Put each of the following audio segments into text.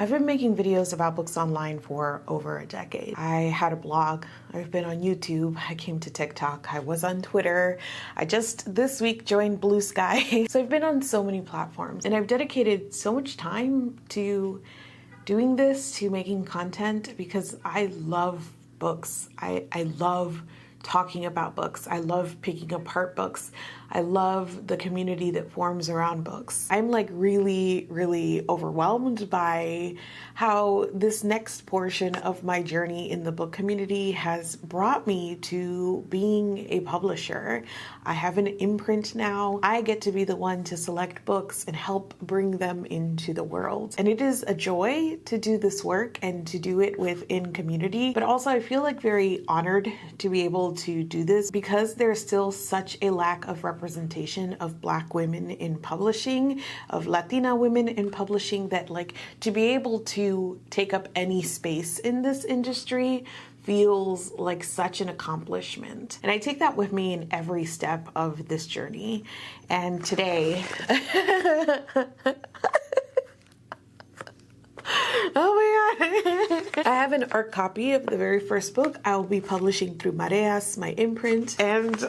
I've been making videos about books online for over a decade. I had a blog, I've been on YouTube, I came to TikTok, I was on Twitter, I just this week joined Blue Sky. So I've been on so many platforms and I've dedicated so much time to doing this, to making content, because I love books. I love talking about books. I love picking apart books. I love the community that forms around books. I'm like really overwhelmed by how this next portion of my journey in the book community has brought me to being a publisher. I have an imprint now. I get to be the one to select books and help bring them into the world. And it is a joy to do this work and to do it within community. But also I feel like very honored to be able to do this because there's still such a lack of representation of Black women in publishing, of Latina women in publishing, that like to be able to take up any space in this industry feels like such an accomplishment. And I take that with me in every step of this journey. And today, oh my God. I have an art copy of the very first book I will be publishing through Mareas, my imprint. And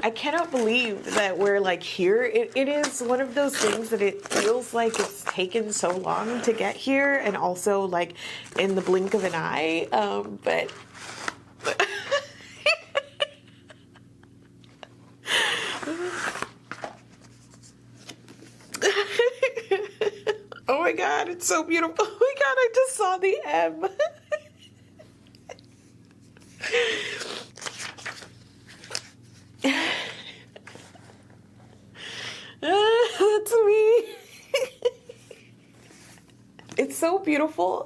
I cannot believe that we're like here. It is one of those things that it feels like it's taken so long to get here, and also like in the blink of an eye. But oh my God, it's so beautiful. Oh my God, I just saw the M. That's me. It's so beautiful.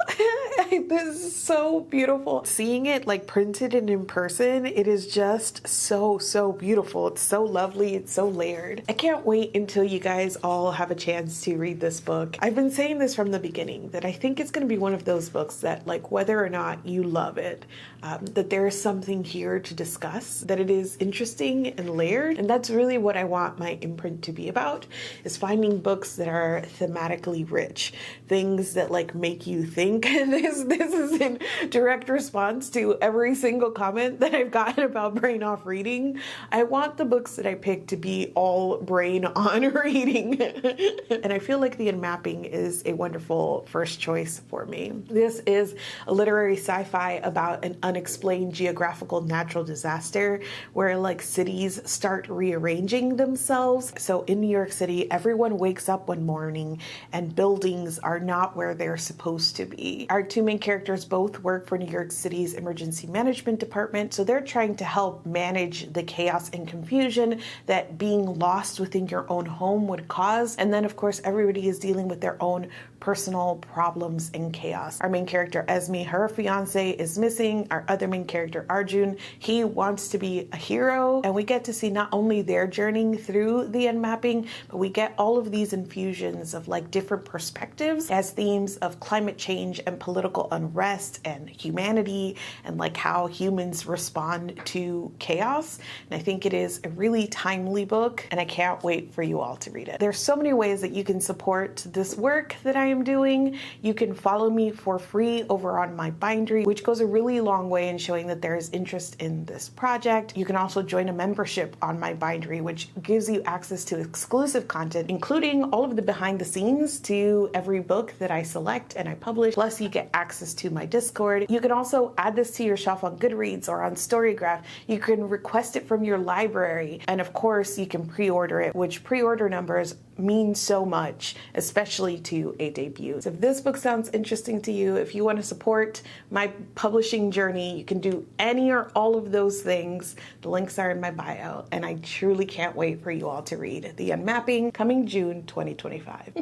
This is so beautiful. Seeing it like printed and in person, it is just so beautiful. It's so lovely. It's so layered. I can't wait until you guys all have a chance to read this book. I've been saying this from the beginning, that I think it's going to be one of those books that, like, whether or not you love it, that there is something here to discuss, that it is interesting and layered. And that's really what I want my imprint to be about, is finding books that are thematically rich, things that like make you think. This is in direct response to every single comment that I've gotten about brain off reading. I want the books that I pick to be all brain on reading. And I feel like the unmapping is a wonderful first choice for me. This is a literary sci-fi about an unexplained geographical natural disaster where like cities start rearranging themselves. So in New York City, everyone wakes up one morning and buildings are not where they're supposed to be. Our two main characters both work for New York City's emergency management department, so they're trying to help manage the chaos and confusion that being lost within your own home would cause. And then of course everybody is dealing with their own personal problems and chaos. Our main character Esme, her fiance is missing. Our other main character Arjun, he wants to be a hero, and we get to see not only their journey through the unmapping, but we get all of these infusions of like different perspectives as themes of climate change and political unrest and humanity, and like how humans respond to chaos. And I think it is a really timely book, and I can't wait for you all to read it. There's so many ways that you can support this work that I am doing. You can follow me for free over on my Bindery, which goes a really long way in showing that there is interest in this project. You can also join a membership on my Bindery, which gives you access to exclusive content, including all of the behind the scenes to every book that I select and I publish. Plus you get access to my Discord. You can also add this to your shelf on Goodreads or on Storygraph. You can request it from your library. And of course you can pre-order it, which pre-order numbers mean so much, especially to a debut. So if this book sounds interesting to you, if you want to support my publishing journey, you can do any or all of those things. The links are in my bio, and I truly can't wait for you all to read The Unmapping, coming June 2025.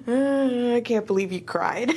I can't believe you cried.